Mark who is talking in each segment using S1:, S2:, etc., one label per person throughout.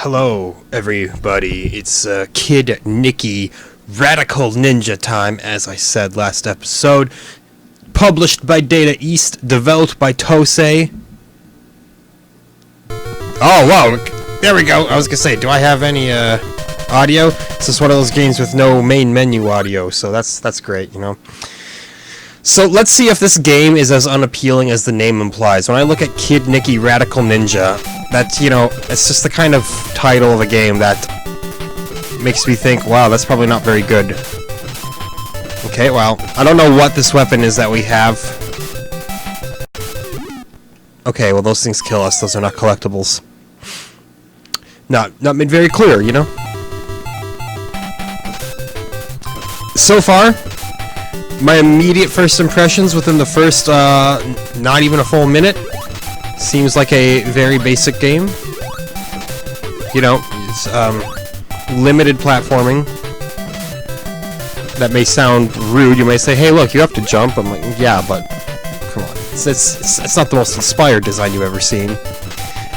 S1: Hello, everybody. It's Kid Niki, Radical Ninja time, as I said last episode. Published by Data East, developed by TOSE. Oh, wow. There we go. I was gonna say, do I have any audio? This is one of those games with no main menu audio, so that's great, you know. So let's see if this game is as unappealing as the name implies. When I look at Kid Niki Radical Ninja, that's, you know, it's just the kind of title of a game that makes me think, wow, that's probably not very good. Okay, well, I don't know what this weapon is that we have. Okay, well, those things kill us. Those are not collectibles. Not made very clear, you know? So far, my immediate first impressions within the first, not even a full minute, seems like a very basic game. You know, it's, limited platforming. That may sound rude. You may say, hey, look, you have to jump. I'm like, yeah, but come on. It's not the most inspired design you've ever seen.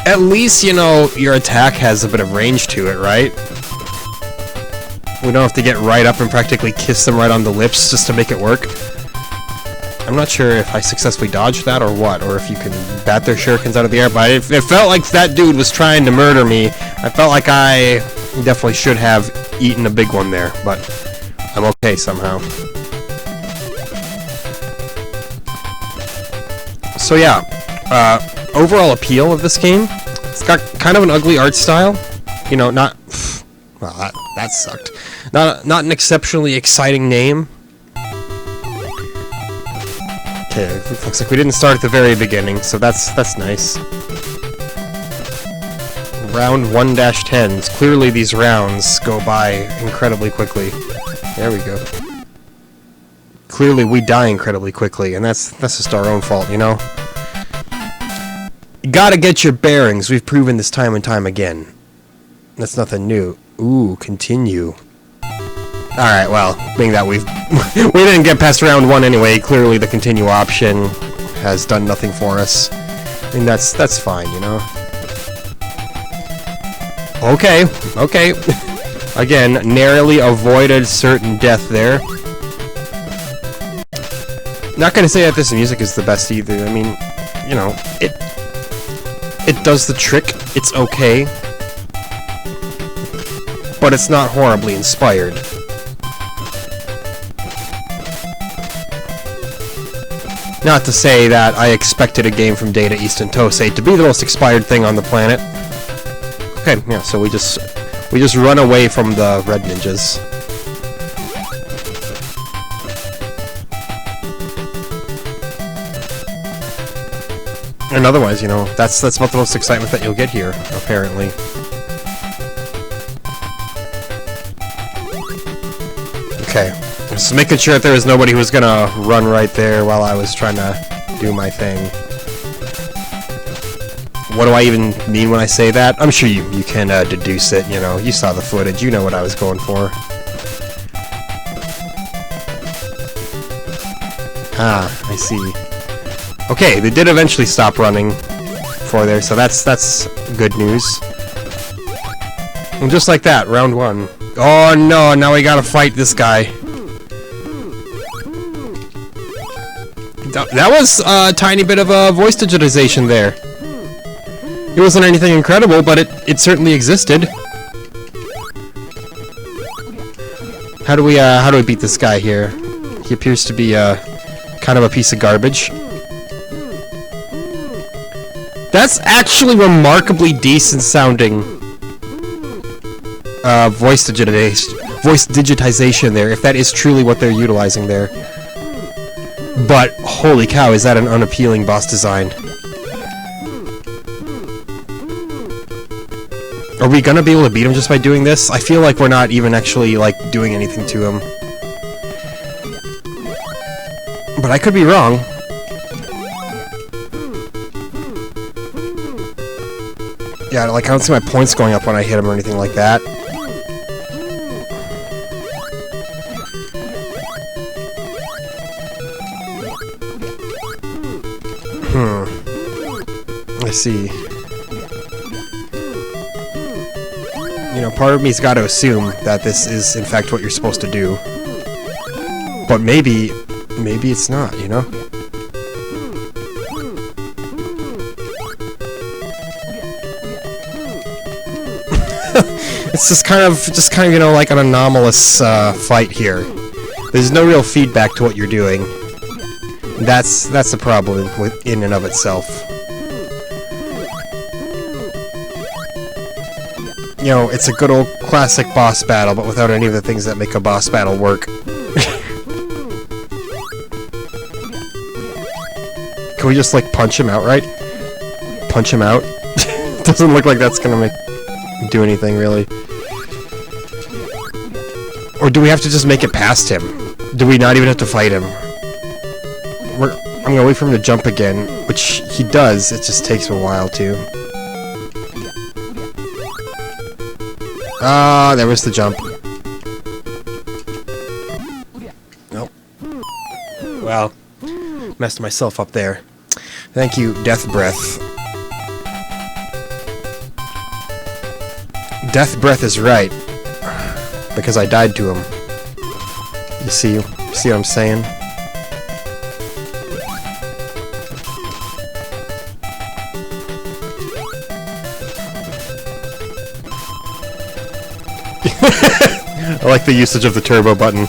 S1: At least, you know, your attack has a bit of range to it, right? We don't have to get right up and practically kiss them right on the lips just to make it work. I'm not sure if I successfully dodged that or what, or if you can bat their shurikens out of the air, but it felt like that dude was trying to murder me. I felt like I definitely should have eaten a big one there, but I'm okay somehow. So yeah, overall appeal of this game, it's got kind of an ugly art style. You know, not... Well, that sucked. Not an exceptionally exciting name. Okay, it looks like we didn't start at the very beginning, so that's nice. Round 1-10s. Clearly these rounds go by incredibly quickly. There we go. Clearly we die incredibly quickly, and that's just our own fault, you know? You gotta get your bearings. We've proven this time and time again. That's nothing new. Ooh, continue. Alright, well, being that we didn't get past round 1 anyway, clearly the continue option has done nothing for us. And that's fine, you know? Okay. Again, narrowly avoided certain death there. Not gonna say that this music is the best either. I mean, you know, it does the trick. It's okay. But it's not horribly inspired. Not to say that I expected a game from Data East and TOSE to be the most expired thing on the planet. Okay, yeah, so we just run away from the red ninjas. And otherwise, you know, that's about the most excitement that you'll get here, apparently. Okay, just making sure that there was nobody who was gonna run right there while I was trying to do my thing. What do I even mean when I say that? I'm sure you can deduce it, you know. You saw the footage, you know what I was going for. Ah, I see. Okay, they did eventually stop running for there, so that's good news. And just like that, round 1. Oh no, now we gotta fight this guy. That was a tiny bit of a voice digitization there. It wasn't anything incredible, but it certainly existed. How do we beat this guy here? He appears to be kind of a piece of garbage. That's actually remarkably decent sounding voice digitization there, if that is truly what they're utilizing there. But holy cow, is that an unappealing boss design? Are we gonna be able to beat him just by doing this? I feel like we're not even actually, like, doing anything to him. But I could be wrong. Yeah, like, I don't see my points going up when I hit him or anything like that. I see. You know, part of me's got to assume that this is, in fact, what you're supposed to do. But maybe it's not, you know? It's just kind of, you know, like an anomalous fight here. There's no real feedback to what you're doing. That's the problem in and of itself. You know, it's a good old classic boss battle, but without any of the things that make a boss battle work. Can we just, like, punch him outright? Punch him out? Doesn't look like that's gonna do anything, really. Or do we have to just make it past him? Do we not even have to fight him? I'm gonna wait for him to jump again, which he does, it just takes a while to. Ah, there was the jump. Nope. Well, messed myself up there. Thank you, Death Breath. Death Breath is right. Because I died to him. You see what I'm saying? I like the usage of the turbo button.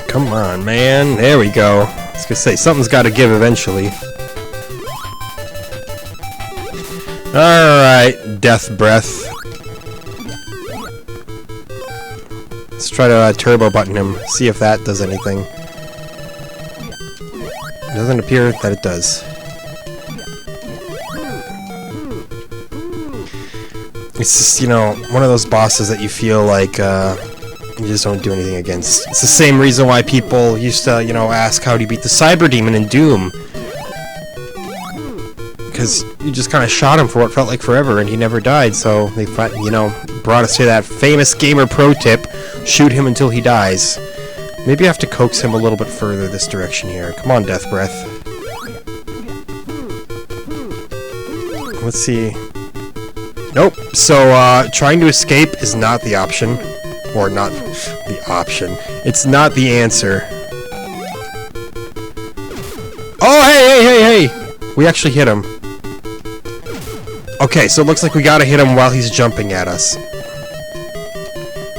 S1: Come on, man. There we go. I was gonna say, something's gotta give eventually. Alright, Death Breath. Let's try to turbo button him, see if that does anything. It doesn't appear that it does. It's just, you know, one of those bosses that you feel like, you just don't do anything against. It's the same reason why people used to, you know, ask how do you beat the Cyber Demon in Doom. Because you just kind of shot him for what felt like forever, and he never died, so they, you know, brought us to that famous gamer pro tip, shoot him until he dies. Maybe I have to coax him a little bit further this direction here. Come on, Death Breath. Let's see. Nope. So, trying to escape is not the option. Or not the option. It's not the answer. Oh, hey! We actually hit him. Okay, so it looks like we gotta hit him while he's jumping at us.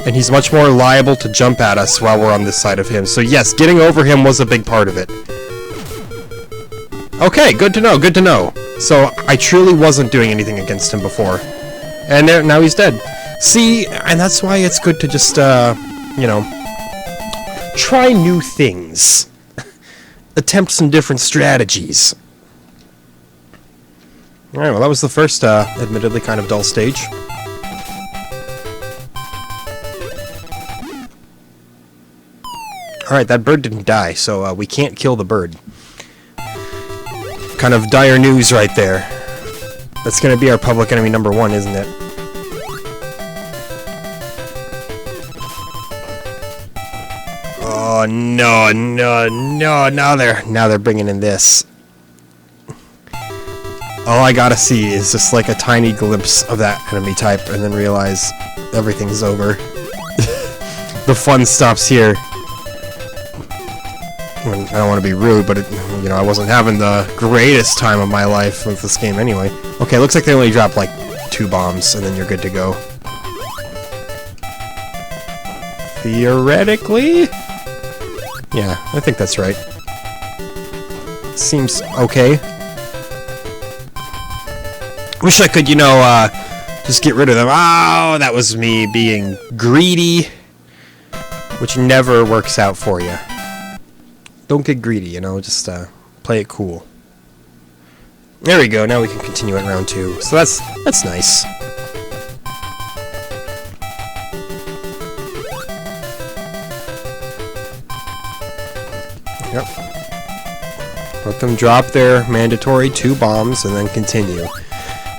S1: And he's much more liable to jump at us while we're on this side of him. So yes, getting over him was a big part of it. Okay, good to know, good to know. So, I truly wasn't doing anything against him before. And now he's dead. See, and that's why it's good to just, you know, try new things. Attempt some different strategies. Alright, well that was the first, admittedly kind of dull stage. Alright, that bird didn't die, so, we can't kill the bird. Kind of dire news right there. That's gonna be our public enemy number 1, isn't it? Oh no, now they're bringing in this. All I gotta see is just like a tiny glimpse of that enemy type and then realize everything's over. The fun stops here. I don't want to be rude, but you know, I wasn't having the greatest time of my life with this game anyway. Okay, looks like they only drop like 2 bombs and then you're good to go. Theoretically? Yeah, I think that's right. Seems okay. Wish I could, you know, just get rid of them. Oh, that was me being greedy. Which never works out for you. Don't get greedy, you know, just, play it cool. There we go, now we can continue at round 2. So that's nice. Yep. Let them drop their mandatory 2 bombs and then continue.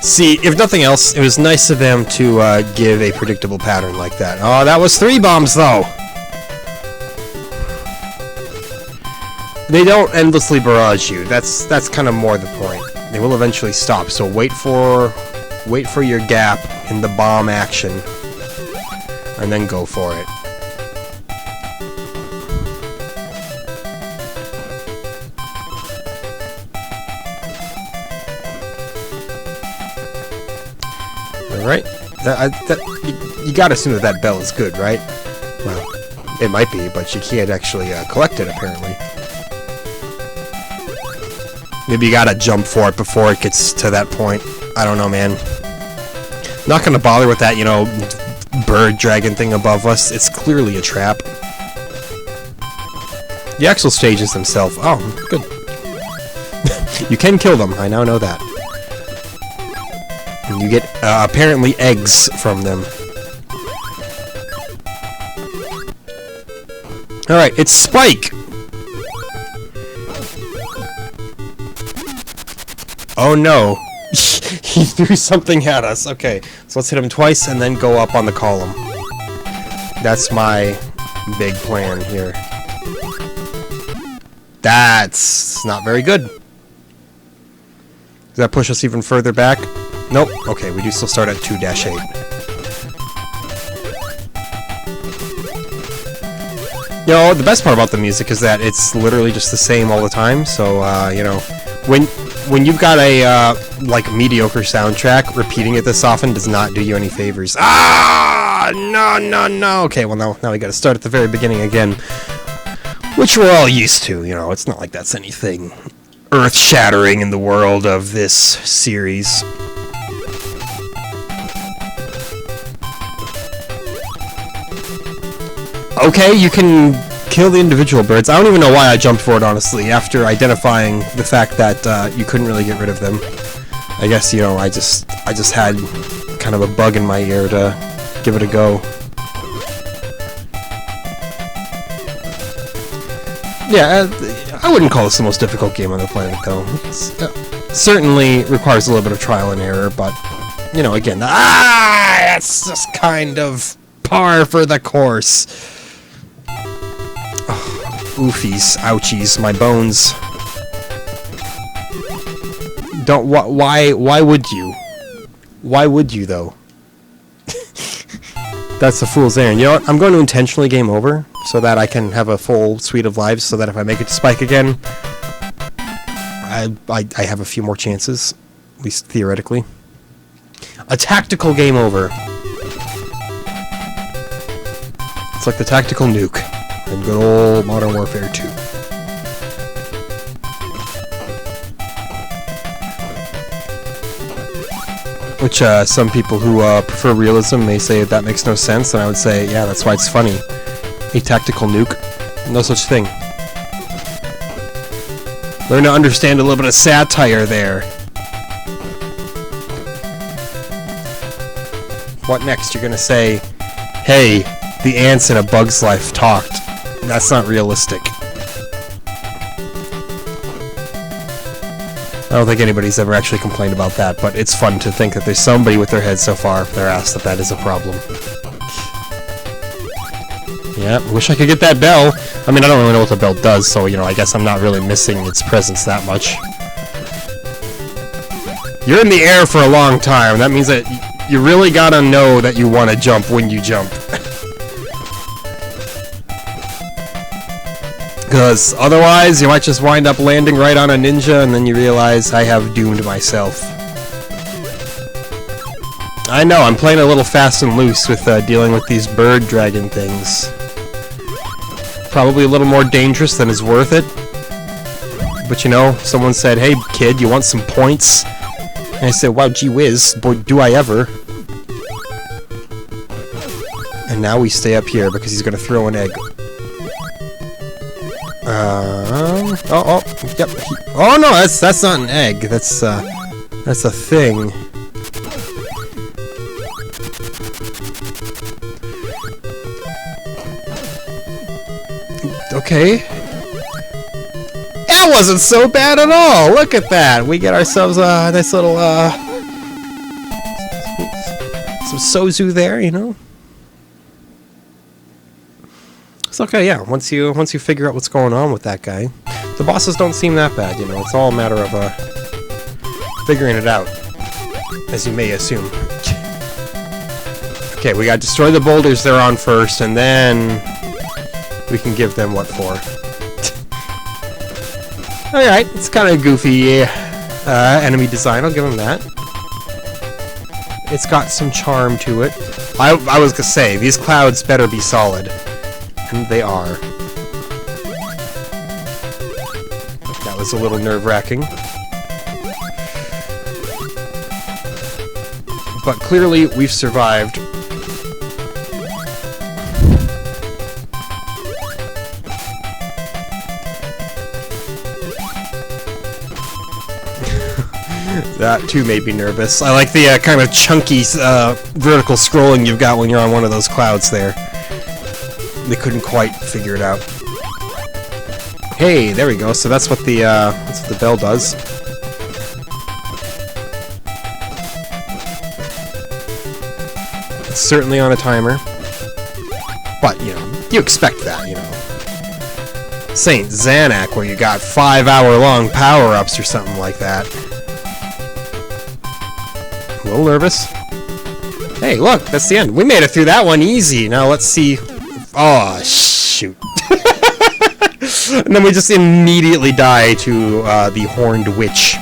S1: See, if nothing else, it was nice of them to give a predictable pattern like that. Oh, that was 3 bombs, though! They don't endlessly barrage you. That's kind of more the point. They will eventually stop. So wait for your gap in the bomb action, and then go for it. All right. You gotta assume that bell is good, right? Well, it might be, but you can't actually collect it apparently. Maybe you gotta jump for it before it gets to that point. I don't know, man. Not gonna bother with that, you know, bird dragon thing above us. It's clearly a trap. The actual stages themselves. Oh, good. You can kill them. I now know that. And you get apparently eggs from them. All right, it's Spike. Oh no. He threw something at us. Okay, so let's hit him twice and then go up on the column. That's my big plan here. That's not very good. Does that push us even further back? Nope. Okay, we do still start at 2-8. You know, the best part about the music is that it's literally just the same all the time, so, you know, when you've got a, like, mediocre soundtrack, repeating it this often does not do you any favors. Ah! No. Okay, well, now we gotta start at the very beginning again. Which we're all used to, you know, it's not like that's anything earth-shattering in the world of this series. Okay, you can kill the individual birds. I don't even know why I jumped for it, honestly, after identifying the fact that you couldn't really get rid of them. I guess, you know, I just had kind of a bug in my ear to give it a go. Yeah, I wouldn't call this the most difficult game on the planet, though. It certainly requires a little bit of trial and error, but, you know, again, that's just kind of par for the course. Oofies, ouchies, my bones. Don't, why would you? Why would you, though? That's a fool's errand. You know what? I'm going to intentionally game over, so that I can have a full suite of lives, so that if I make it to Spike again, I have a few more chances, at least theoretically. A tactical game over. It's like the tactical nuke in good old Modern Warfare 2. Which, some people who prefer realism may say that makes no sense, and I would say, yeah, that's why it's funny. A tactical nuke. No such thing. Learn to understand a little bit of satire there. What next? You're gonna say, hey, the ants in A Bug's Life talked. That's not realistic. I don't think anybody's ever actually complained about that, but it's fun to think that there's somebody with their head so far up their ass that is a problem. Yeah, wish I could get that bell. I mean, I don't really know what the bell does, so, you know, I guess I'm not really missing its presence that much. You're in the air for a long time. That means that you really gotta know that you want to jump when you jump. Because otherwise, you might just wind up landing right on a ninja, and then you realize I have doomed myself. I know, I'm playing a little fast and loose with dealing with these bird dragon things. Probably a little more dangerous than is worth it. But you know, someone said, hey kid, you want some points? And I said, wow, gee whiz, boy, do I ever. And now we stay up here because he's gonna throw an egg. Yep. Oh no, that's not an egg. That's a thing. Okay. That wasn't so bad at all. Look at that. We get ourselves a nice little some sozu there, you know. It's okay, yeah. Once you figure out what's going on with that guy. The bosses don't seem that bad, you know. It's all a matter of figuring it out, as you may assume. Okay, we gotta destroy the boulders they're on first, and then we can give them what for. Alright, it's kind of goofy enemy design, I'll give them that. It's got some charm to it. I was gonna say, these clouds better be solid. And they are. That was a little nerve-wracking. But clearly, we've survived. That too made me nervous. I like the kind of chunky vertical scrolling you've got when you're on one of those clouds there. They couldn't quite figure it out. Hey, there we go. So that's what the bell does. It's certainly on a timer, but you know, you expect that, you know. Saint Xanac, where you got 5-hour-long power-ups or something like that. A little nervous. Hey, look, that's the end. We made it through that one easy. Now let's see. Oh, shoot. And then we just immediately die to the Horned Witch.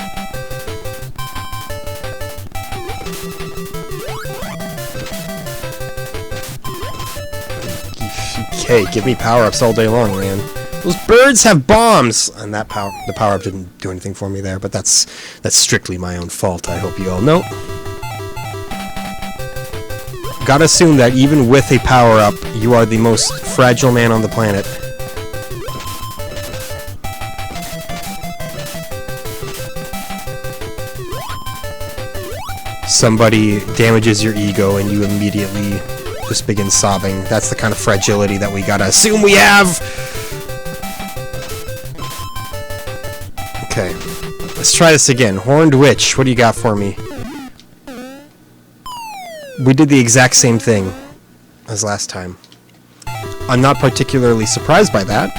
S1: Okay, give me power-ups all day long, man. Those birds have bombs! And the power-up didn't do anything for me there, but that's strictly my own fault, I hope you all know. Gotta assume that even with a power-up, you are the most fragile man on the planet. Somebody damages your ego and you immediately just begin sobbing. That's the kind of fragility that we gotta assume we have! Okay, let's try this again. Horned Witch, what do you got for me? We did the exact same thing as last time. I'm not particularly surprised by that.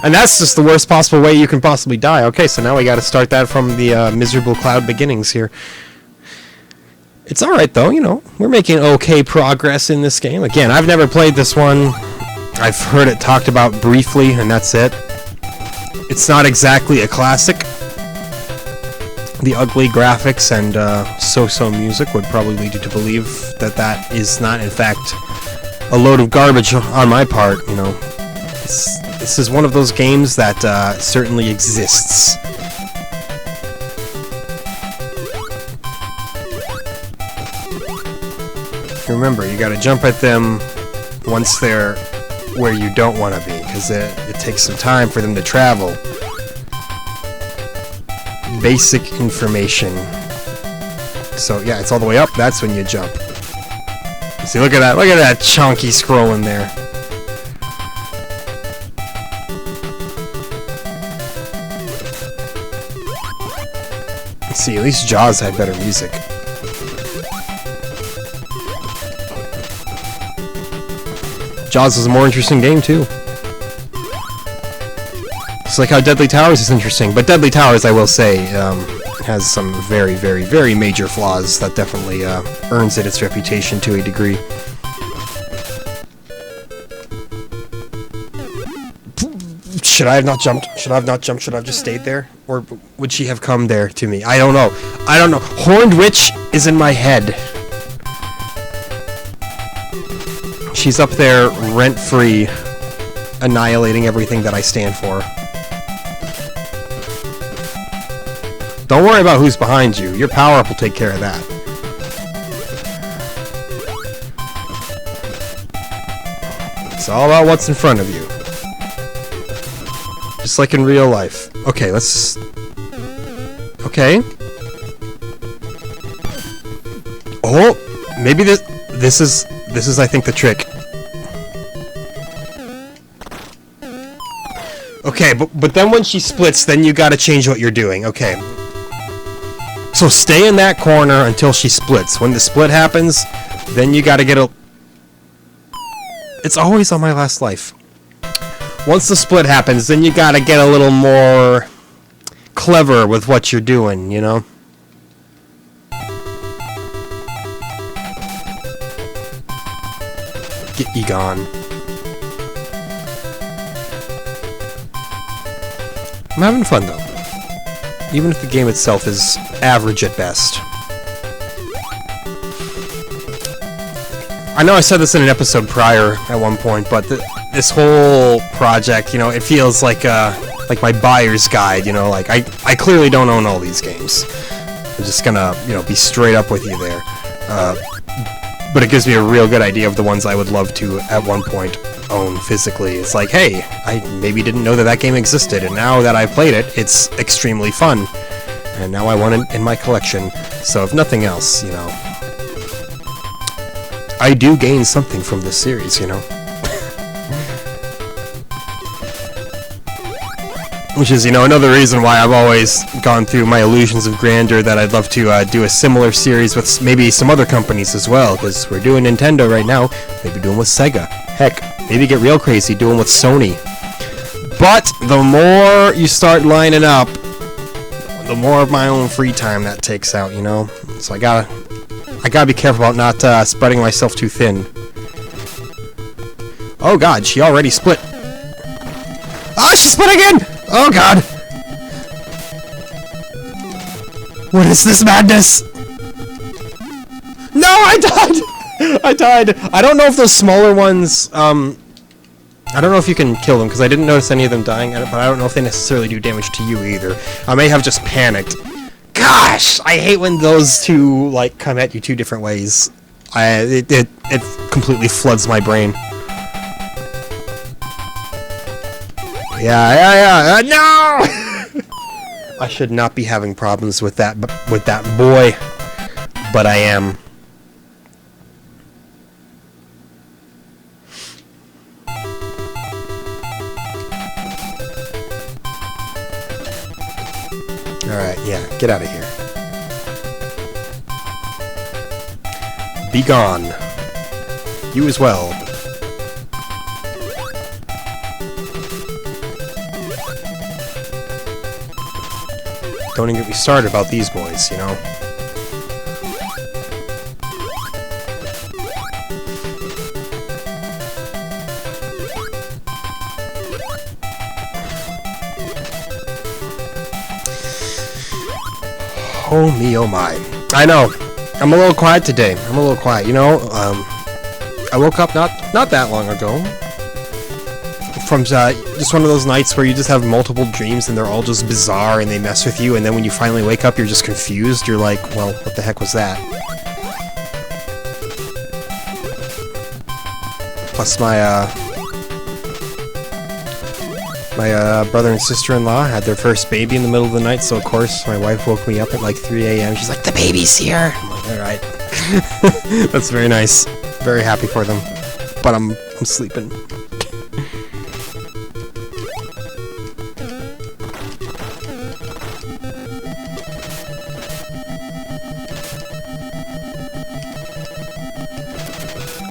S1: And that's just the worst possible way you can possibly die. Okay, so now we gotta start that from the miserable cloud beginnings here. It's alright though, you know. We're making okay progress in this game. Again, I've never played this one. I've heard it talked about briefly, and that's it. It's not exactly a classic. The ugly graphics and so-so music would probably lead you to believe that that is not, in fact, a load of garbage on my part, you know. This is one of those games that certainly exists. Remember, you gotta jump at them once they're where you don't want to be, because it takes some time for them to travel. Basic information. So yeah, it's all the way up, that's when you jump. See, look at that chunky scrolling there. See, at least Jaws had better music. Jaws is a more interesting game too. It's like how Deadly Towers is interesting, but Deadly Towers, I will say, has some very, very, very major flaws that definitely earns it its reputation to a degree. Should I have not jumped? Should I have not jumped? Should I have just stayed there? Or would she have come there to me? I don't know. I don't know. Horned Witch is in my head. She's up there rent-free, annihilating everything that I stand for. Don't worry about who's behind you. Your power-up will take care of that. It's all about what's in front of you. Just like in real life. Okay, let's... Okay. Oh! Maybe this is, I think, the trick. Okay, but then when she splits, then you gotta change what you're doing. Okay. So stay in that corner until she splits. When the split happens, then you gotta get a... It's always on my last life. Once the split happens, then you gotta get a little more clever with what you're doing, you know? Get ye gone. I'm having fun, though. Even if the game itself is average at best. I know I said this in an episode prior at one point, but this whole project, you know, it feels like my buyer's guide, you know, like I clearly don't own all these games. I'm just gonna, you know, be straight up with you there. But it gives me a real good idea of the ones I would love to, at one point, own physically. It's like, hey, I maybe didn't know that that game existed, and now that I've played it, it's extremely fun. And now I want it in my collection. So if nothing else, you know, I do gain something from this series, you know? Which is, you know, another reason why I've always gone through my illusions of grandeur that I'd love to do a similar series with maybe some other companies as well, because we're doing Nintendo right now, maybe doing with Sega. Heck, maybe get real crazy, doing with Sony. But the more you start lining up, the more of my own free time that takes out, you know? So I gotta be careful about not spreading myself too thin. Oh god, she already split. Oh, she split again! Oh god! What is this madness? No, I died! I died! I don't know if those smaller ones, I don't know if you can kill them, because I didn't notice any of them dying, but I don't know if they necessarily do damage to you either. I may have just panicked. Gosh! I hate when those two, like, come at you two different ways. It completely floods my brain. Yeah, no! I should not be having problems with that boy, but I am. Alright, yeah, get out of here. Be gone. You as well. Don't even get me started about these boys, you know? Oh me, oh my. I know. I'm a little quiet today. I'm a little quiet, you know? I woke up not that long ago. From just one of those nights where you just have multiple dreams and they're all just bizarre and they mess with you, and then when you finally wake up you're just confused. You're like, well, what the heck was that? Plus my brother and sister-in-law had their first baby in the middle of the night, so of course my wife woke me up at like 3 a.m. She's like, the baby's here! I'm like, alright. That's very nice. Very happy for them. But I'm sleeping.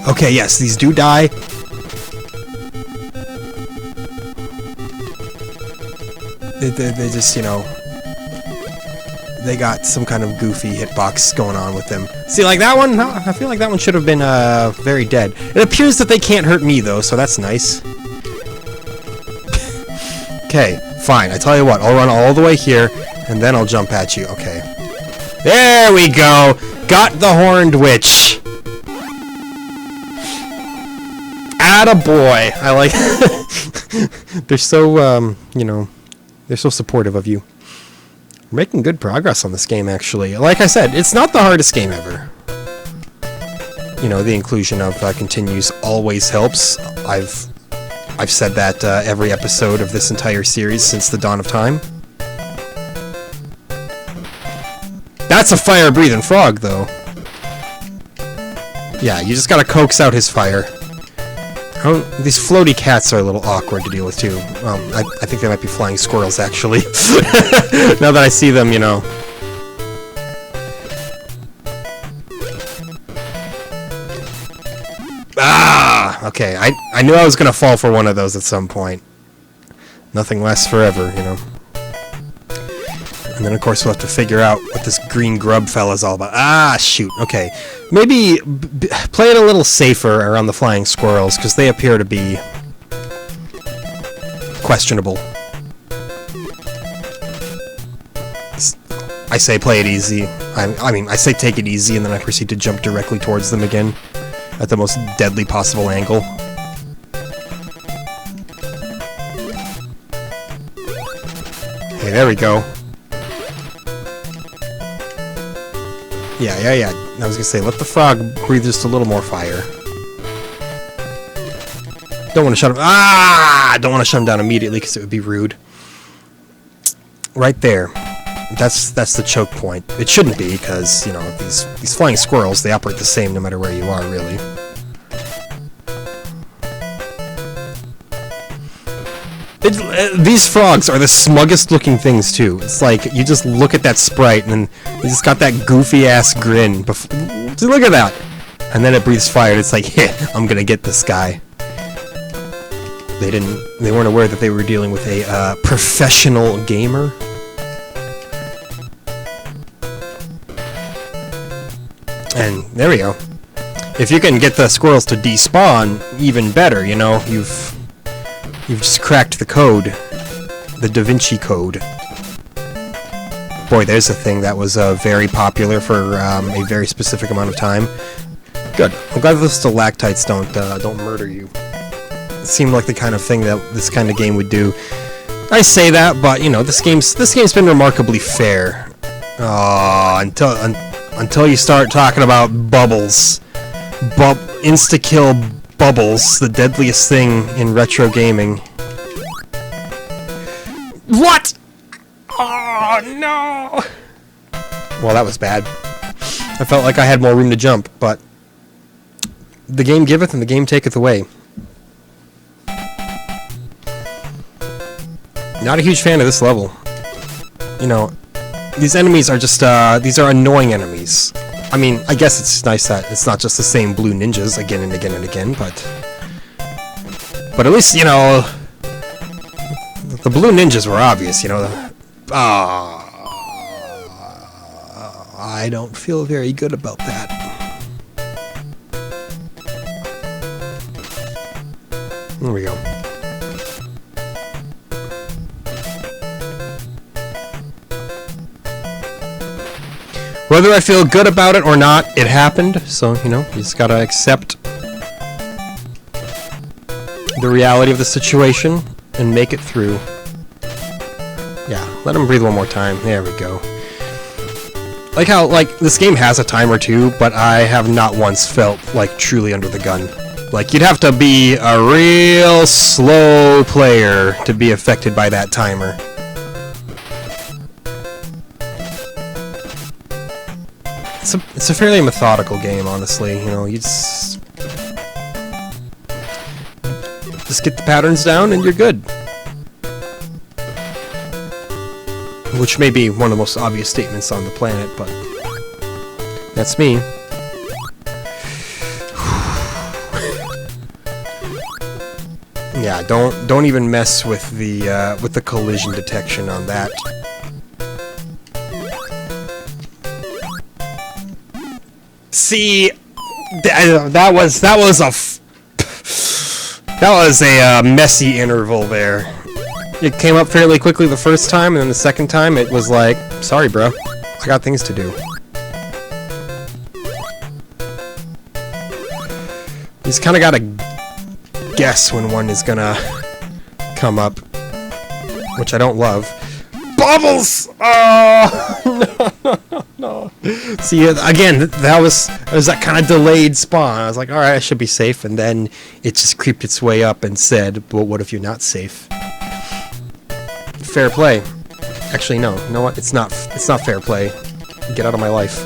S1: Okay, yes, these do die. They just, you know, they got some kind of goofy hitbox going on with them. See, like that one, I feel like that one should have been very dead. It appears that they can't hurt me, though, so that's nice. Okay, fine. I tell you what, I'll run all the way here, and then I'll jump at you. Okay. There we go! Got the horned witch! Attaboy! I like... They're so, you know... They're so supportive of you. We're making good progress on this game, actually. Like I said, it's not the hardest game ever. You know, the inclusion of continues always helps. I've said that every episode of this entire series since the dawn of time. That's a fire-breathing frog, though. Yeah, you just gotta coax out his fire. These floaty cats are a little awkward to deal with, too. I think they might be flying squirrels, actually. Now that I see them, you know. Ah! Okay, I knew I was gonna fall for one of those at some point. Nothing lasts forever, you know. And then, of course, we'll have to figure out what this green grub fella's all about. Ah, shoot. Okay. Maybe play it a little safer around the flying squirrels, because they appear to be questionable. I say play it easy. I mean, I say take it easy, and then I proceed to jump directly towards them again at the most deadly possible angle. Hey, there we go. Yeah. I was gonna say, let the frog breathe just a little more fire. Don't want to shut him. Ah! Don't want to shut him down immediately because it would be rude. Right there. That's the choke point. It shouldn't be because, you know, these flying squirrels, they operate the same no matter where you are, really. These frogs are the smuggest looking things too. It's like you just look at that sprite and then you just got that goofy ass grin. Look at that, and then it breathes fire. And it's like, yeah, I'm gonna get this guy. They weren't aware that they were dealing with a professional gamer. And there we go. If you can get the squirrels to despawn, even better. You know, you've just cracked the code, the Da Vinci Code. Boy, there's a thing that was very popular for a very specific amount of time. Good. I'm glad the stalactites don't murder you. It seemed like the kind of thing that this kind of game would do. I say that, but you know, this game's been remarkably fair. Until you start talking about bubbles, insta-kill bubbles, the deadliest thing in retro gaming. What? Oh no! Well, that was bad. I felt like I had more room to jump, but the game giveth and the game taketh away. Not a huge fan of this level. You know, these enemies are just, these are annoying enemies. I mean, I guess it's nice that it's not just the same blue ninjas again and again and again, but at least, you know, the blue ninjas were obvious, you know. I don't feel very good about that. There we go. Whether I feel good about it or not, it happened, so, you know, you just gotta accept the reality of the situation and make it through. Yeah, let him breathe one more time. There we go. Like how, like, this game has a timer too, but I have not once felt, like, truly under the gun. Like, you'd have to be a real slow player to be affected by that timer. It's a fairly methodical game, honestly. You know, you just get the patterns down and you're good. Which may be one of the most obvious statements on the planet, but that's me. Yeah, don't even mess with the collision detection on that. See, that was a messy interval there. It came up fairly quickly the first time, and then the second time it was like, sorry bro, I got things to do. You just kinda gotta guess when one is gonna come up, which I don't love. Bubbles! Oh, no. See, again, that was that kind of delayed spawn. I was like, alright, I should be safe, and then it just creeped its way up and said, well, what if you're not safe? Fair play. Actually, no. You know what? It's not fair play. Get out of my life.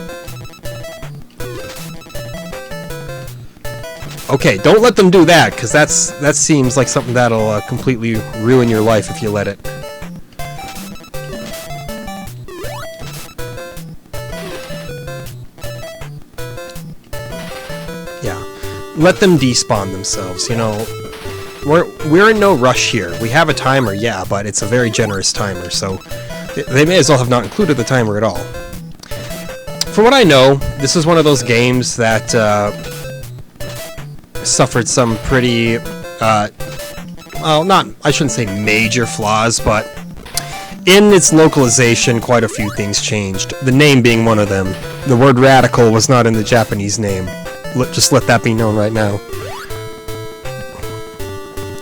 S1: Okay, don't let them do that, because that seems like something that'll completely ruin your life if you let it. let them despawn themselves, you know. We're in no rush here. We have a timer, yeah, but it's a very generous timer, so they may as well have not included the timer at all. For what I know, this is one of those games that suffered some pretty, well, I shouldn't say major flaws, but in its localization, quite a few things changed. The name being one of them. The word radical was not in the Japanese name. Just let that be known right now.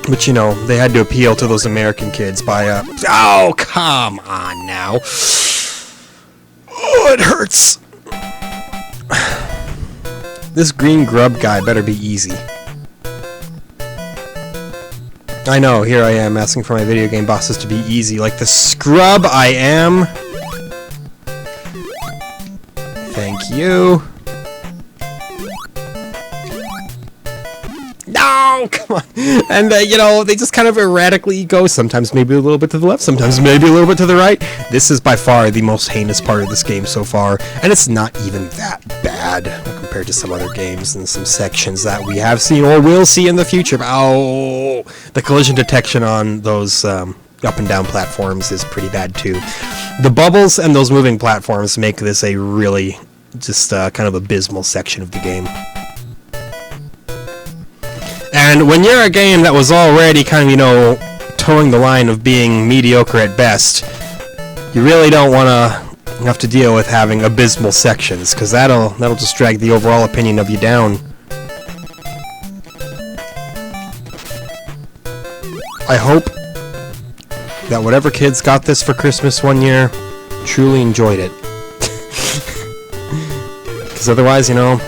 S1: But, you know, they had to appeal to those American kids by, oh, come on now. Oh, it hurts. This green grub guy better be easy. I know, here I am asking for my video game bosses to be easy, like the scrub I am. Thank you. No, come on. And, you know, they just kind of erratically go, sometimes maybe a little bit to the left, sometimes maybe a little bit to the right. This is by far the most heinous part of this game so far, and it's not even that bad compared to some other games and some sections that we have seen or will see in the future. Oh, the collision detection on those up and down platforms is pretty bad too. The bubbles and those moving platforms make this a really just kind of abysmal section of the game. And when you're a game that was already kind of, you know, towing the line of being mediocre at best, you really don't want to have to deal with having abysmal sections, because that'll just drag the overall opinion of you down. I hope that whatever kids got this for Christmas one year truly enjoyed it. Because otherwise, you know,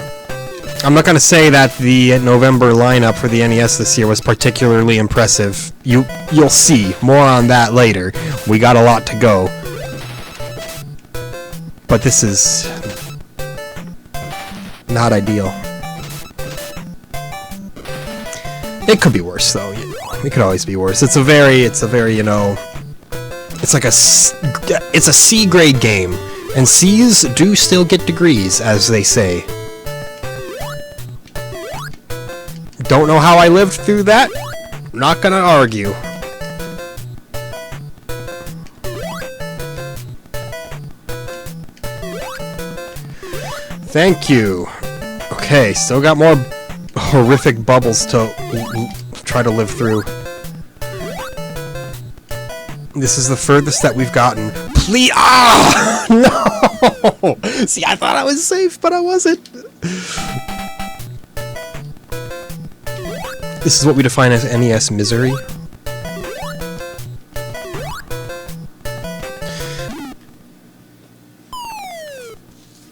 S1: I'm not going to say that the November lineup for the NES this year was particularly impressive. You'll see. More on that later. We got a lot to go. But this is not ideal. It could be worse, though. You know, it could always be worse. It's a very, you know, it's like it's a C grade game, and C's do still get degrees, as they say. Don't know how I lived through that. I'm not gonna argue. Thank you. Okay, still got more horrific bubbles to try to live through. This is the furthest that we've gotten. Please! Ah! No! See, I thought I was safe, but I wasn't. This is what we define as NES misery.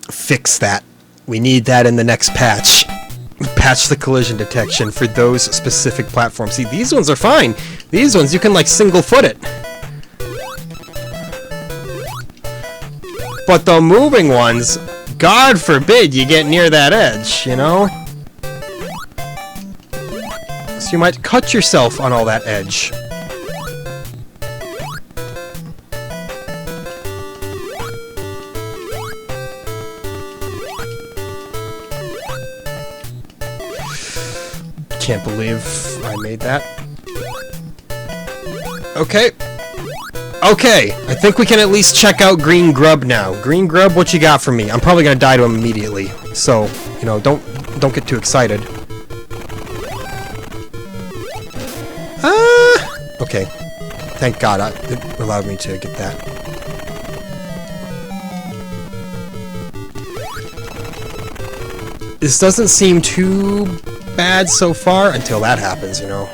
S1: Fix that. We need that in the next patch. Patch the collision detection for those specific platforms. See, these ones are fine. These ones, you can, like, single-foot it. But the moving ones, God forbid you get near that edge, you know? So you might cut yourself on all that edge. Can't believe I made that. Okay. Okay, I think we can at least check out Green Grub now. Green Grub, what you got for me? I'm probably gonna die to him immediately. So, you know, don't get too excited. Okay. Thank God it allowed me to get that. This doesn't seem too bad so far until that happens, you know.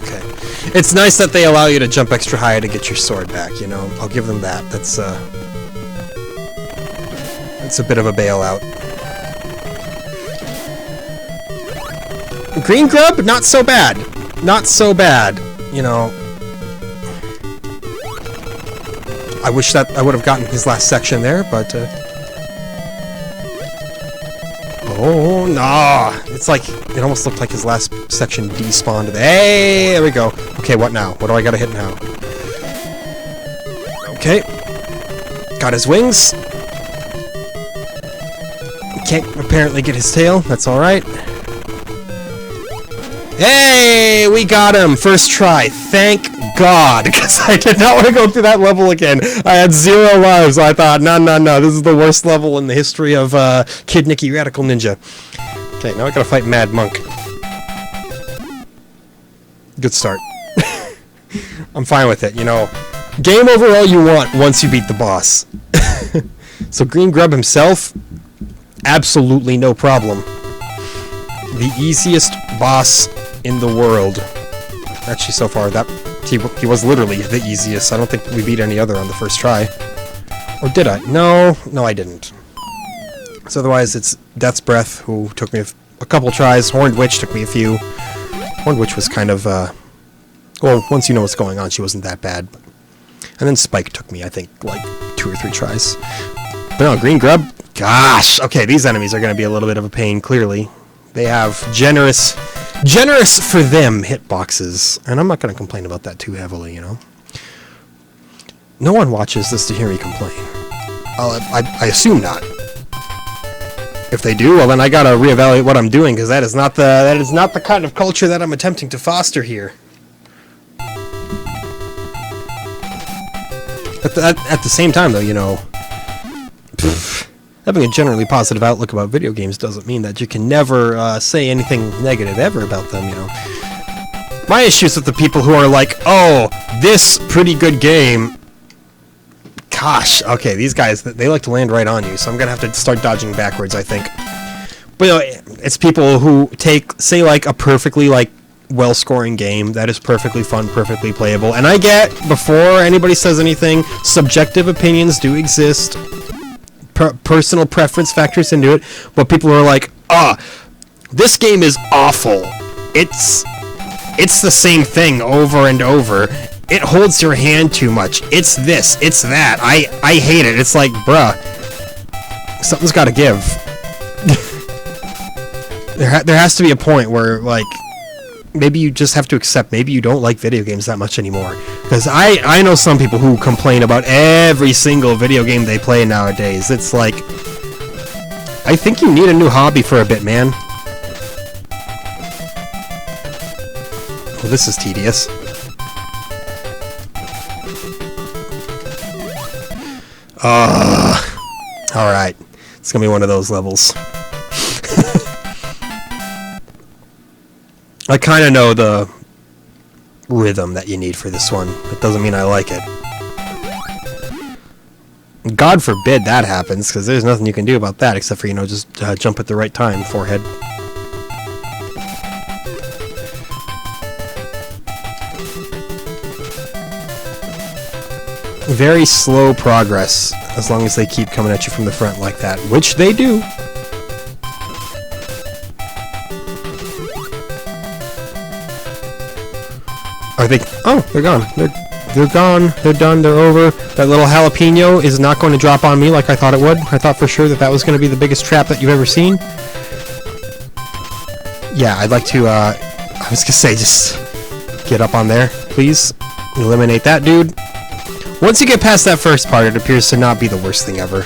S1: Okay. It's nice that they allow you to jump extra high to get your sword back, you know. I'll give them that. That's a bit of a bailout. Green Grub, not so bad. Not so bad, you know. I wish that I would have gotten his last section there, but oh, nah. It's like, it almost looked like his last section despawned. Hey, there we go. Okay, what now? What do I gotta hit now? Okay. Got his wings. Can't apparently get his tail. That's alright. Hey! We got him! First try. Thank God! Because I did not want to go through that level again. I had 0 lives. So I thought, no. This is the worst level in the history of Kid Niki Radical Ninja. Okay, now I gotta fight Mad Monk. Good start. I'm fine with it, you know. Game over all you want once you beat the boss. So Green Grub himself, absolutely no problem. The easiest boss in the world. Actually, so far, he was literally the easiest. I don't think we beat any other on the first try. Or did I? No, I didn't. So otherwise, it's Death's Breath, who took me a couple tries. Horned Witch took me a few. Horned Witch was kind of, well, once you know what's going on, she wasn't that bad. And then Spike took me, I think, like 2 or 3 tries. But no, Green Grub, gosh! Okay, these enemies are going to be a little bit of a pain, clearly. They have generous for them hitboxes. And I'm not going to complain about that too heavily, you know. No one watches this to hear me complain. I assume not. If they do, well then I gotta reevaluate what I'm doing, because that is not the kind of culture that I'm attempting to foster here. At the same time, though, you know, having a generally positive outlook about video games doesn't mean that you can never say anything negative ever about them, you know. My issues with the people who are like, oh, this pretty good game. Gosh, okay, these guys, they like to land right on you, so I'm gonna have to start dodging backwards, I think. But, you know, it's people who take, say, like, a perfectly, like, well-scoring game that is perfectly fun, perfectly playable, and I get, before anybody says anything, subjective opinions do exist, personal preference factors into it, but people are like, this game is awful, it's the same thing over and over, it holds your hand too much, it's this, it's that, I hate it. It's like, bruh, something's gotta give. There has to be a point where, like, maybe you just have to accept, maybe you don't like video games that much anymore. Because I know some people who complain about every single video game they play nowadays. It's like, I think you need a new hobby for a bit, man. Well, this is tedious. Alright. It's gonna be one of those levels. I kind of know the rhythm that you need for this one. It doesn't mean I like it. God forbid that happens, because there's nothing you can do about that except for, you know, just jump at the right time, forehead. Very slow progress, as long as they keep coming at you from the front like that, which they do. Are they? Oh, they're gone. They're gone. They're done. They're over. That little jalapeno is not going to drop on me like I thought it would. I thought for sure that was going to be the biggest trap that you've ever seen. Yeah, I'd like to, I was gonna say, just get up on there, please. Eliminate that dude. Once you get past that first part, it appears to not be the worst thing ever.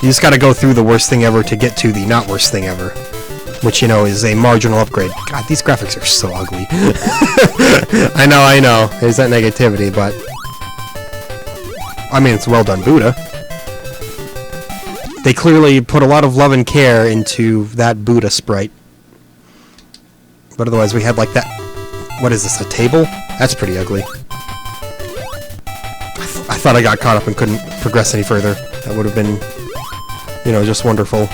S1: You just gotta go through the worst thing ever to get to the not worst thing ever. Which, you know, is a marginal upgrade. God, these graphics are so ugly. I know. There's that negativity, but... I mean, it's well done, Buddha. They clearly put a lot of love and care into that Buddha sprite. But otherwise, we had, like, that... What is this, a table? That's pretty ugly. I thought I got caught up and couldn't progress any further. That would have been, you know, just wonderful.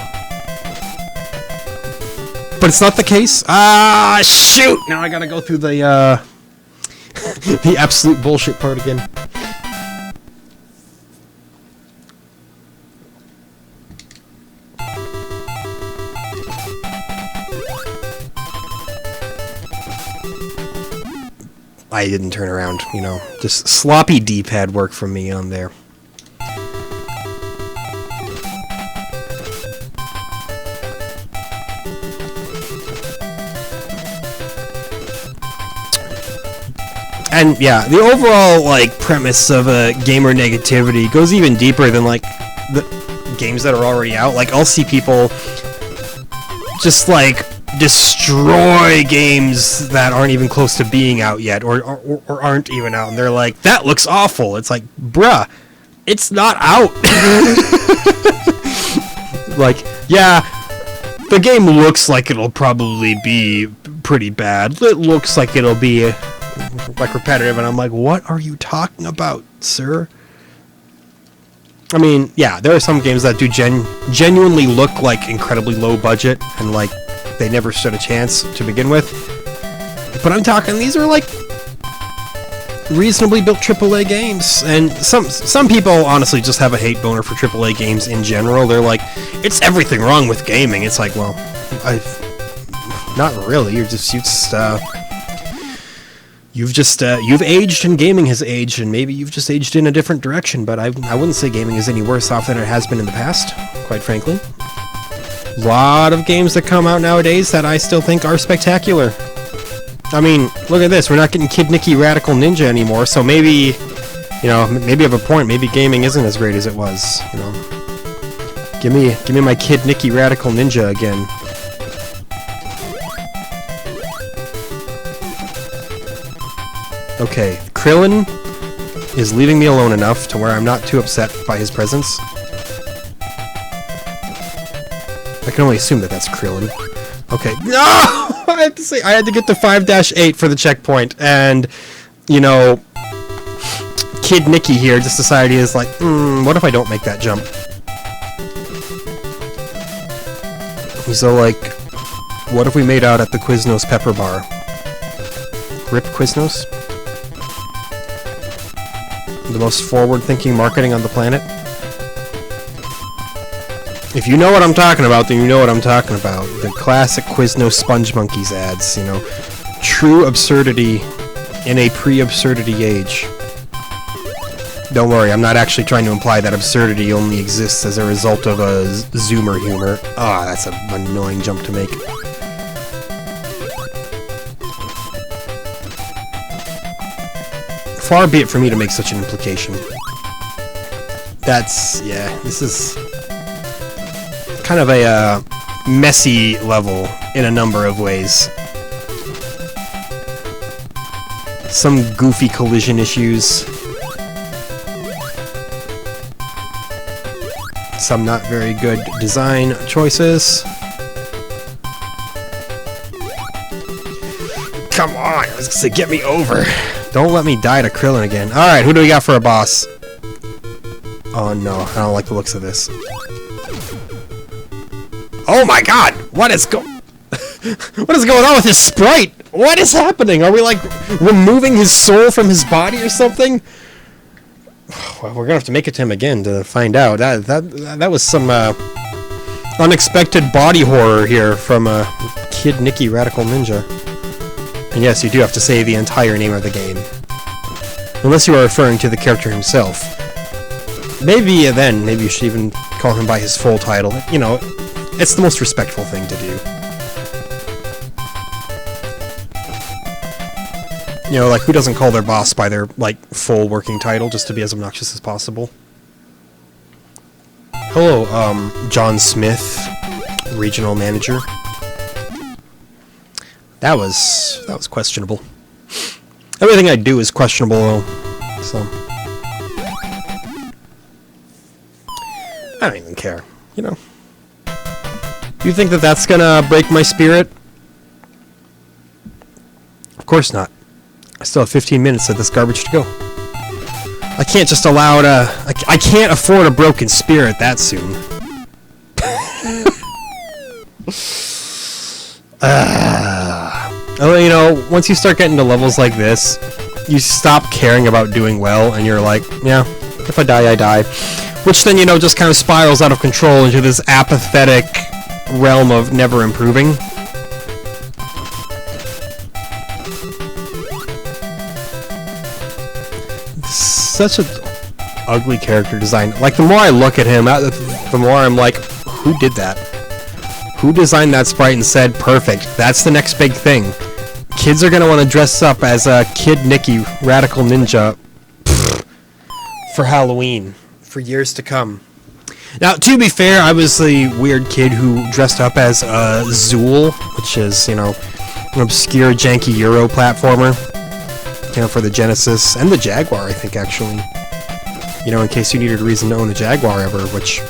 S1: But it's not the case. Ah, shoot! Now I gotta go through the, the absolute bullshit part again. I didn't turn around, you know. Just sloppy D-pad work from me on there. And yeah, the overall, like, premise of gamer negativity goes even deeper than, like, the games that are already out. Like, I'll see people just, like, destroy games that aren't even close to being out yet, or aren't even out, and they're like, that looks awful. It's like, bruh, it's not out. Like, yeah, the game looks like it'll probably be pretty bad. It looks like it'll be like repetitive, and I'm like, what are you talking about, sir? I mean, yeah, there are some games that do genuinely look like incredibly low budget, and like they never stood a chance to begin with. But I'm talking, these are like reasonably built AAA games, and some people honestly just have a hate boner for AAA games in general. They're like, it's everything wrong with gaming. It's like, well, not really. You've aged and gaming has aged, and maybe you've just aged in a different direction, but I wouldn't say gaming is any worse off than it has been in the past, quite frankly. A lot of games that come out nowadays that I still think are spectacular. I mean, look at this, we're not getting Kid Niki Radical Ninja anymore, so maybe, you know, maybe I have a point, maybe gaming isn't as great as it was, you know. Give me my Kid Niki Radical Ninja again. Okay, Krillin is leaving me alone enough to where I'm not too upset by his presence. I can only assume that that's Krillin. Okay, no! I have to say, I had to get to 5-8 for the checkpoint, and, you know, Kid Niki here just decided he is like, what if I don't make that jump? So, like, what if we made out at the Quiznos Pepper Bar? Rip Quiznos? The most forward-thinking marketing on the planet? If you know what I'm talking about, then you know what I'm talking about. The classic Quiznos Sponge Monkeys ads, you know. True absurdity in a pre-absurdity age. Don't worry, I'm not actually trying to imply that absurdity only exists as a result of a Zoomer humor. Ah, that's an annoying jump to make. Far be it for me to make such an implication. That's, yeah, this is kind of a messy level in a number of ways. Some goofy collision issues. Some not very good design choices. Come on, I was gonna say, get me over. Don't let me die to Krillin again. Alright, who do we got for a boss? Oh no, I don't like the looks of this. Oh my god! What is going on with his sprite? What is happening? Are we like removing his soul from his body or something? Well, we're gonna have to make it to him again to find out. That was some unexpected body horror here from Kid Niki Radical Ninja. And yes, you do have to say the entire name of the game. Unless you are referring to the character himself. Maybe then, maybe you should even call him by his full title. You know, it's the most respectful thing to do. You know, like, who doesn't call their boss by their, like, full working title just to be as obnoxious as possible? Hello, John Smith, regional manager. That was questionable. Everything I do is questionable, though, so I don't even care, you know. You think that that's gonna break my spirit? Of course not. I still have 15 minutes of this garbage to go. I can't just allow it I can't afford a broken spirit that soon. Oh, you know, once you start getting to levels like this, you stop caring about doing well, and you're like, yeah, if I die, I die. Which then, you know, just kind of spirals out of control into this apathetic realm of never improving. Such a ugly character design. Like, the more I look at him, the more I'm like, who did that? Who designed that sprite and said, perfect, that's the next big thing. Kids are gonna want to dress up as a Kid Niki Radical Ninja for Halloween, for years to come. Now, to be fair, I was the weird kid who dressed up as Zool, which is, you know, an obscure, janky Euro platformer, you know, for the Genesis and the Jaguar, I think, actually. You know, in case you needed a reason to own a Jaguar ever, which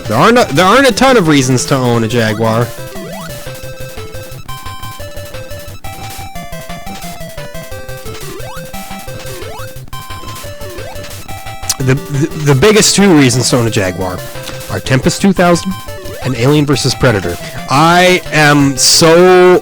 S1: there aren't a ton of reasons to own a Jaguar. The biggest two reasons to own a Jaguar are Tempest 2000 and Alien vs. Predator. I am so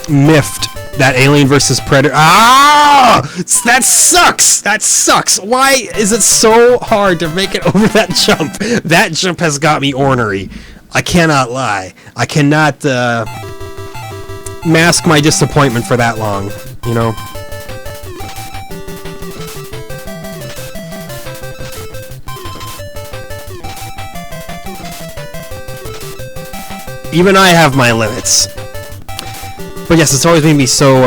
S1: miffed that Alien vs. Predator... Ah! That sucks! That sucks! Why is it so hard to make it over that jump? That jump has got me ornery. I cannot lie. I cannot mask my disappointment for that long, you know? Even I have my limits. But yes, it's always made me so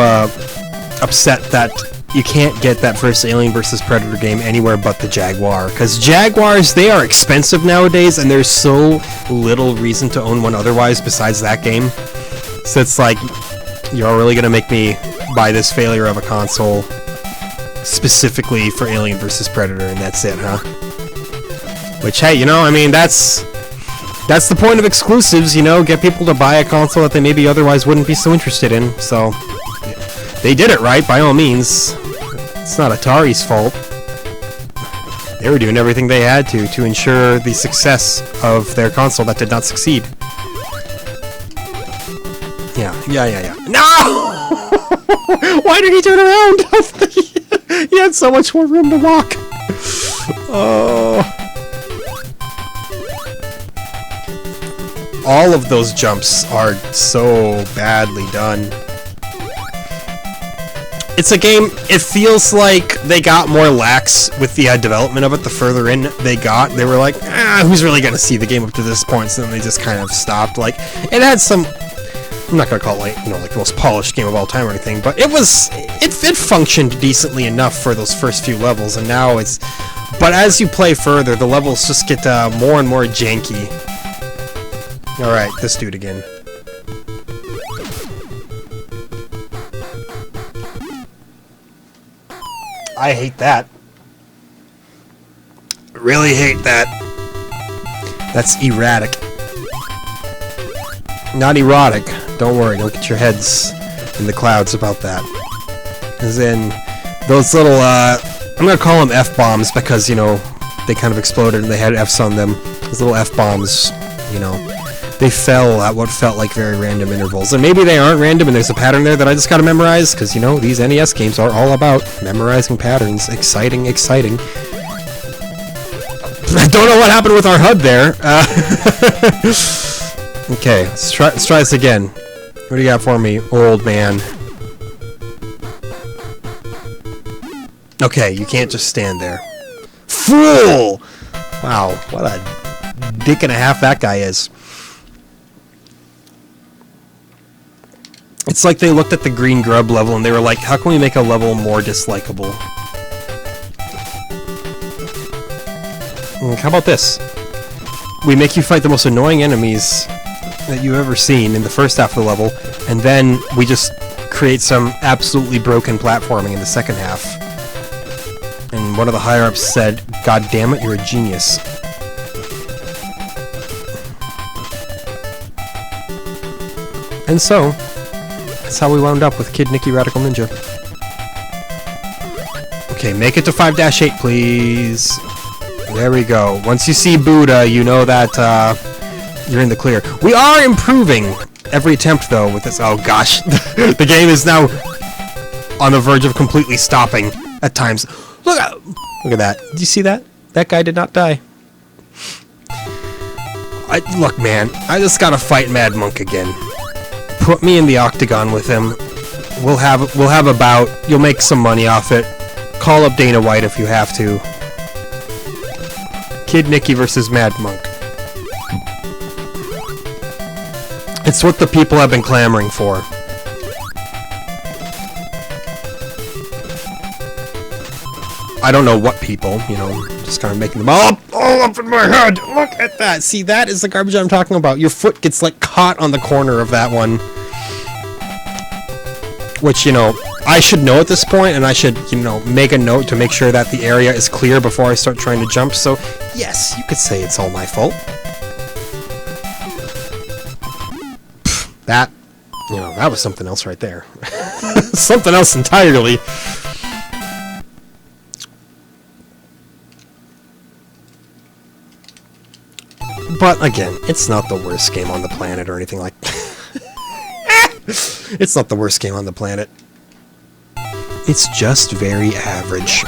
S1: upset that you can't get that first Alien vs. Predator game anywhere but the Jaguar. Because Jaguars, they are expensive nowadays, and there's so little reason to own one otherwise besides that game. So it's like, you're really going to make me buy this failure of a console specifically for Alien vs. Predator, and that's it, huh? Which, hey, you know, I mean, that's the point of exclusives, you know, get people to buy a console that they maybe otherwise wouldn't be so interested in, so they did it right, by all means. It's not Atari's fault. They were doing everything they had to ensure the success of their console that did not succeed. Yeah. No! Why did he turn around? He had so much more room to walk. Oh... All of those jumps are so badly done. It's a game, it feels like they got more lax with the development of it the further in they got. They were like, who's really gonna see the game up to this point? So then they just kind of stopped. Like, it had some... I'm not gonna call it, like, you know, like the most polished game of all time or anything, but it functioned decently enough for those first few levels, and now it's... But as you play further, the levels just get more and more janky. Alright, this dude again. I hate that. Really hate that. That's erratic. Not erotic. Don't worry, don't get your heads in the clouds about that. As in, those little, I'm gonna call them F-bombs because, you know, they kind of exploded and they had Fs on them. Those little F-bombs, you know, they fell at what felt like very random intervals. And maybe they aren't random and there's a pattern there that I just gotta memorize, because, you know, these NES games are all about memorizing patterns. Exciting, exciting. I don't know what happened with our HUD there. Okay, let's try this again. What do you got for me, old man? Okay, you can't just stand there. Fool! Wow, what a dick and a half that guy is. It's like they looked at the green grub level and they were like, how can we make a level more dislikable? How about this? We make you fight the most annoying enemies that you've ever seen in the first half of the level, and then we just create some absolutely broken platforming in the second half. And one of the higher-ups said, God damn it, you're a genius. And so, that's how we wound up with Kid Niki Radical Ninja. Okay, make it to 5-8, please. There we go. Once you see Buddha, you know that you're in the clear. We are improving every attempt, though, with this. Oh, gosh. The game is now on the verge of completely stopping at times. Look at that. Did you see that? That guy did not die. Look, man. I just gotta fight Mad Monk again. Put me in the octagon with him. We'll have a bout. You'll make some money off it. Call up Dana White if you have to. Kid Niki versus Mad Monk. It's what the people have been clamoring for. I don't know what people, you know, just kind of making them all up in my head. Look at that. See, that is the garbage I'm talking about. Your foot gets, like, caught on the corner of that one. Which, you know, I should know at this point, and I should, you know, make a note to make sure that the area is clear before I start trying to jump. So, yes, you could say it's all my fault. That, you know, that was something else right there. Something else entirely. But again, it's not the worst game on the planet or anything like that. It's not the worst game on the planet. It's just very average.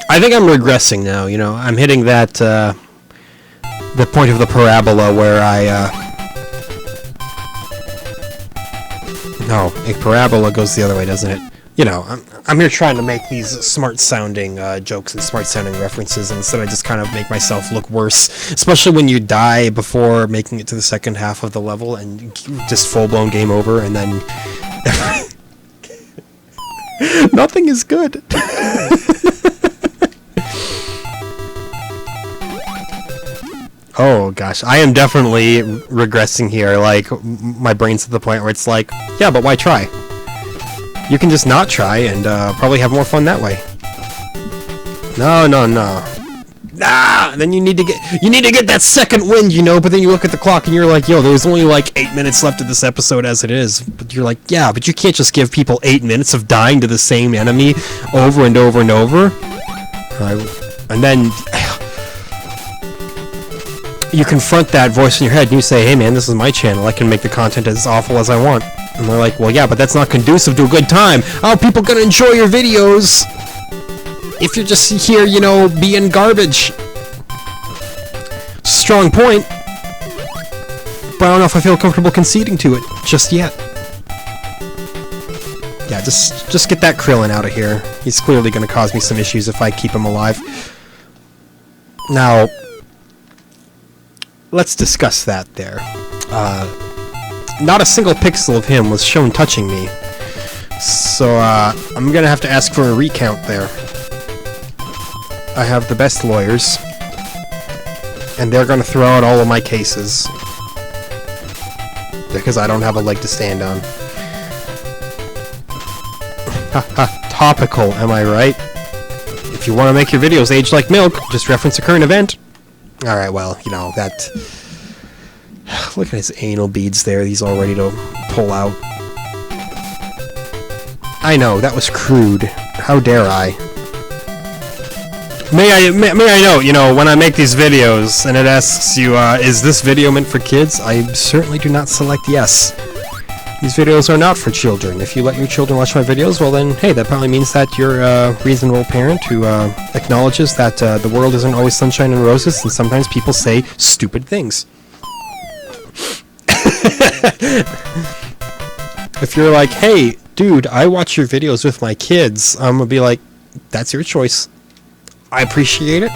S1: I think I'm regressing now, you know. I'm hitting that, the point of the parabola where no, a parabola goes the other way, doesn't it? You know, I'm here trying to make these smart-sounding jokes and smart-sounding references, and instead I just kind of make myself look worse. Especially when you die before making it to the second half of the level, and just full-blown game over, and then... Nothing is good. Oh gosh, I am definitely regressing here. Like, my brain's at the point where it's like, yeah, but why try? You can just not try and probably have more fun that way. No. Ah, then you need to get that second wind, you know. But then you look at the clock and you're like, yo, there's only like 8 minutes left of this episode as it is. But you're like, yeah, but you can't just give people 8 minutes of dying to the same enemy over and over and over. And then you confront that voice in your head and you say, hey man, this is my channel, I can make the content as awful as I want. And they're like, well yeah, but that's not conducive to a good time. How are people gonna enjoy your videos if you're just here, you know, being garbage? Strong point, but I don't know if I feel comfortable conceding to it just yet. Yeah, just get that Krillin out of here. He's clearly gonna cause me some issues if I keep him alive. Now, let's discuss that there. Not a single pixel of him was shown touching me. So, I'm gonna have to ask for a recount there. I have the best lawyers. And they're gonna throw out all of my cases. Because I don't have a leg to stand on. Ha, topical, am I right? If you want to make your videos age like milk, just reference a current event. Alright, well, you know, that... Look at his anal beads there, he's all ready to pull out. I know, that was crude. How dare I? May I note, you know, when I make these videos, and it asks you, is this video meant for kids? I certainly do not select yes. These videos are not for children. If you let your children watch my videos, well then, hey, that probably means that you're a reasonable parent who acknowledges that the world isn't always sunshine and roses, and sometimes people say stupid things. If you're like, hey, dude, I watch your videos with my kids, I'm gonna be like, that's your choice. I appreciate it.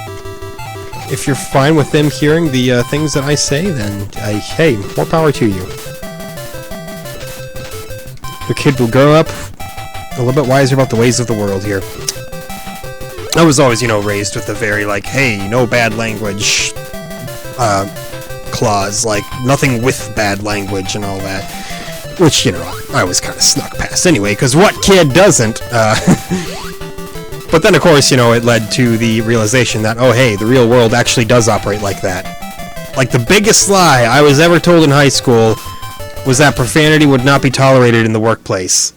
S1: If you're fine with them hearing the things that I say, then, hey, more power to you. Your kid will grow up a little bit wiser about the ways of the world here. I was always, you know, raised with the very, like, hey, no bad language clause, like, nothing with bad language and all that. Which, you know, I was kind of snuck past anyway, because what kid doesn't? But then, of course, you know, it led to the realization that, oh, hey, the real world actually does operate like that. Like, the biggest lie I was ever told in high school was that profanity would not be tolerated in the workplace.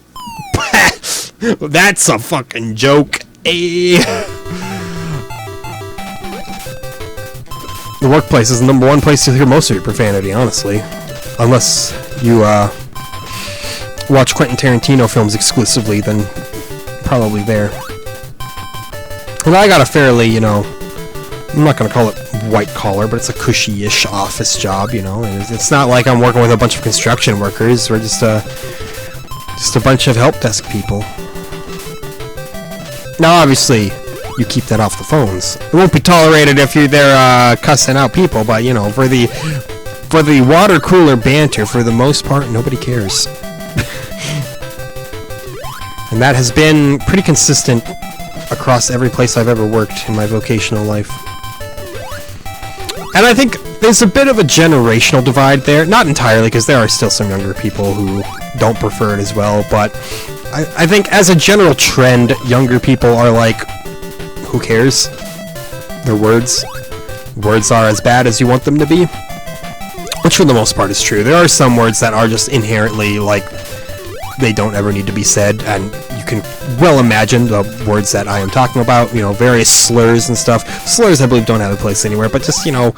S1: That's a fucking joke. The workplace is the #1 place to hear most of your profanity, honestly. Unless you, watch Quentin Tarantino films exclusively, then probably there. And I got a fairly, you know, I'm not going to call it white collar, but it's a cushy-ish office job, you know. And it's not like I'm working with a bunch of construction workers. We're just a bunch of help desk people. Now, obviously, you keep that off the phones. It won't be tolerated if you're there cussing out people, but, you know, for the water cooler banter, for the most part, nobody cares. And that has been pretty consistent across every place I've ever worked in my vocational life. And I think there's a bit of a generational divide there. Not entirely, because there are still some younger people who don't prefer it as well, but I think as a general trend, younger people are like, who cares? They're words. Words are as bad as you want them to be. Which for the most part is true. There are some words that are just inherently, like, they don't ever need to be said, and you can well imagine the words that I am talking about, you know, various slurs and stuff. Slurs, I believe, don't have a place anywhere, but just, you know,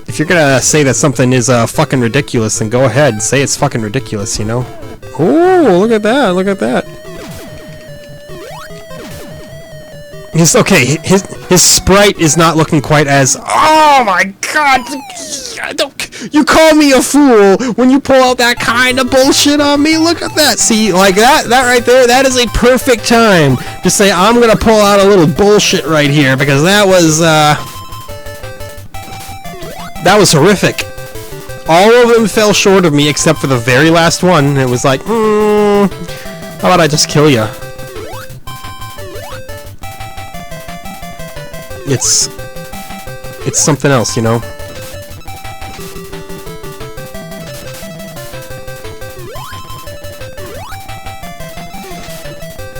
S1: if you're gonna say that something is fucking ridiculous, then go ahead and say it's fucking ridiculous, you know? Oh, look at that, look at that. His sprite is not looking quite as... Oh my god! You call me a fool when you pull out that kind of bullshit on me? Look at that! See, like that right there, that is a perfect time to say, I'm gonna pull out a little bullshit right here, because that was horrific. All of them fell short of me except for the very last one, and it was like, how about I just kill ya? It's something else, you know?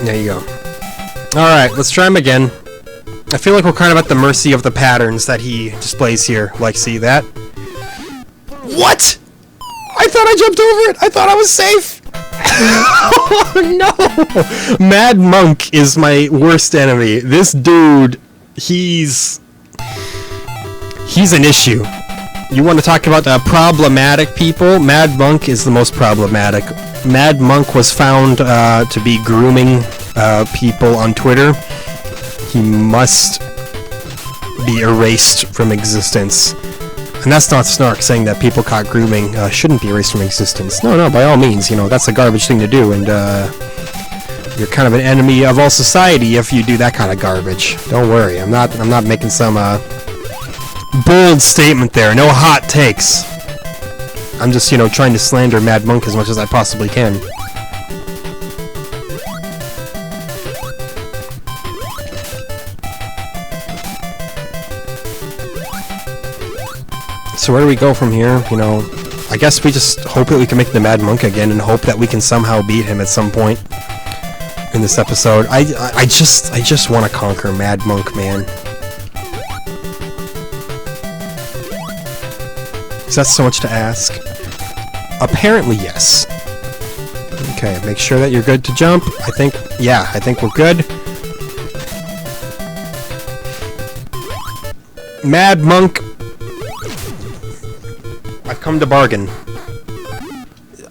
S1: There you go. Alright, let's try him again. I feel like we're kind of at the mercy of the patterns that he displays here. Like, see that? What?! I thought I jumped over it! I thought I was safe! Oh, no! Mad Monk is my worst enemy. This dude... He's an issue. You want to talk about problematic people? Mad Monk is the most problematic. Mad Monk was found to be grooming people on Twitter. He must be erased from existence. And that's not Snark saying that people caught grooming shouldn't be erased from existence. No, by all means, you know, that's a garbage thing to do, and you're kind of an enemy of all society if you do that kind of garbage. Don't worry, I'm not making some bold statement there. No hot takes. I'm just, you know, trying to slander Mad Monk as much as I possibly can. So where do we go from here? You know, I guess we just hope that we can make the Mad Monk again and hope that we can somehow beat him at some point in this episode. I just want to conquer Mad Monk, man. Is that so much to ask? Apparently, yes. Okay, make sure that you're good to jump. I think we're good. Mad Monk, I've come to bargain.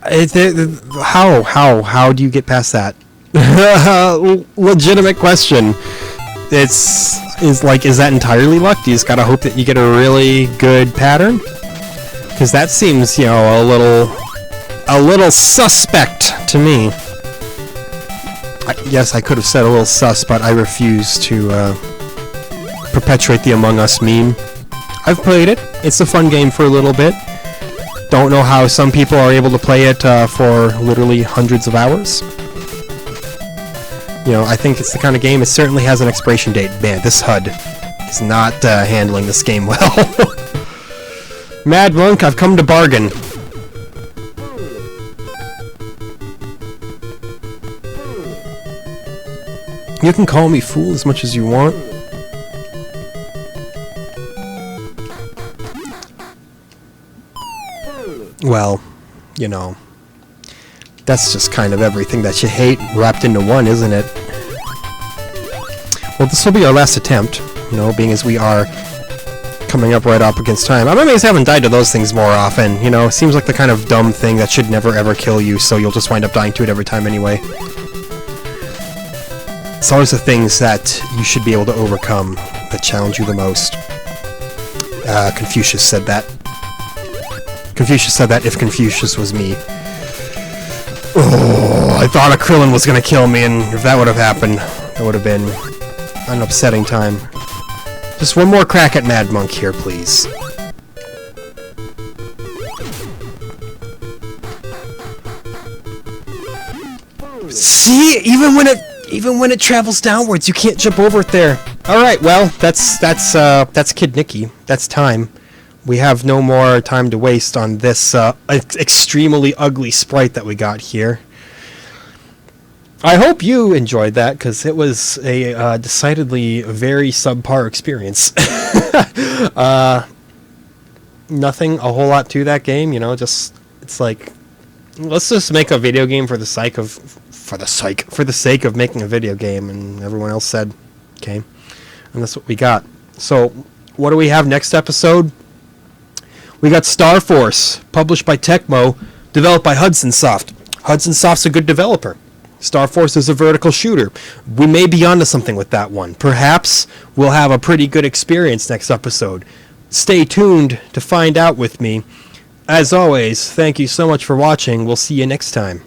S1: How do you get past that? Legitimate question. Is that entirely luck? Do you just gotta hope that you get a really good pattern? Because that seems, you know, a little suspect to me. Yes, I could have said a little sus, but I refuse to perpetuate the Among Us meme. I've played it. It's a fun game for a little bit. Don't know how some people are able to play it for literally hundreds of hours. You know, I think it's the kind of game, it certainly has an expiration date. Man, this HUD is not handling this game well. Mad Monk, I've come to bargain. You can call me fool as much as you want. Well, you know, that's just kind of everything that you hate wrapped into one, isn't it? Well, this will be our last attempt, you know, being as we are coming up right up against time. I'm amazed I haven't died to those things more often, you know, it seems like the kind of dumb thing that should never ever kill you, so you'll just wind up dying to it every time anyway. It's always the things that you should be able to overcome that challenge you the most. Confucius said that. Confucius said that if Confucius was me. Oh, I thought a Krillin was gonna kill me, and if that would have happened, that would have been an upsetting time. Just one more crack at Mad Monk here, please. See, even when it travels downwards, you can't jump over it there. All right, well, that's Kid Niki. That's time. We have no more time to waste on this extremely ugly sprite that we got here. I hope you enjoyed that, because it was a decidedly very subpar experience. Nothing a whole lot to that game, you know. Just it's like, let's just make a video game for the sake of making a video game, and everyone else said, okay, and that's what we got. So, what do we have next episode? We got Star Force, published by Tecmo, developed by Hudson Soft. Hudson Soft's a good developer. Star Force is a vertical shooter. We may be onto something with that one. Perhaps we'll have a pretty good experience next episode. Stay tuned to find out with me. As always, thank you so much for watching. We'll see you next time.